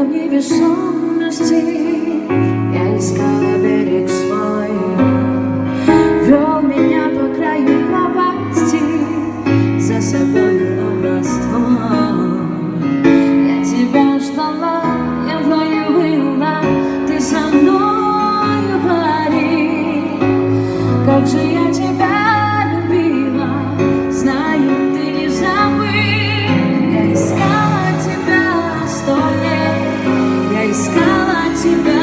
невесомости я искала берег свой, вел меня по краю пропасти, за собой образ твой. Я тебя ждала, я вдвоем была, ты со мною пари. Как же я тебя любила, знаю, ты не забыл. Я искала тебя 100 лет, я искала тебя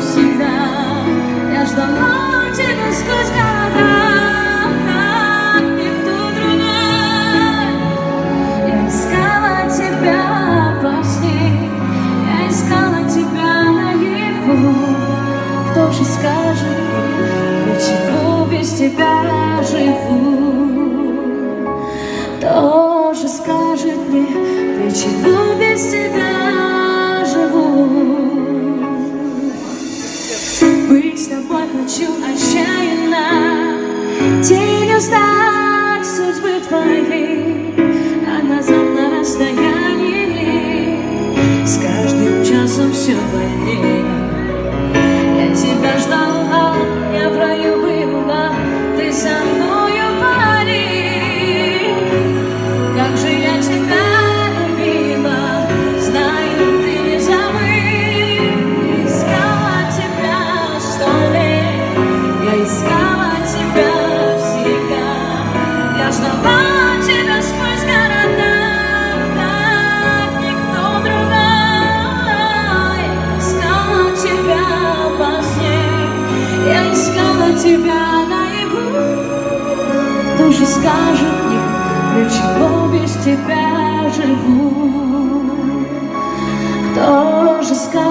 всегда. Я ждала тебя сквозь города, как никто другой. Я искала тебя во сне, я искала тебя наяву. Кто же скажет, для чего без тебя живу? Кто же скажет мне, для чего без тебя живу? Быть с тобой хочу отчаянно, тенью стать судьбы твоей, а назад на расстоянии с каждым часом все больнее. Я тебя ждала, я в раю была, ты со мною пари. Как же я тебя любила, знаю, ты не забыл. Я искала тебя 100 лет, я искала тебя всегда. Я ждала тебя сквозь города, как никто другой. Искала тебя во сне, я искала тебя наяву. Кто же скажет мне, для чего без тебя живу? Кто же скажет?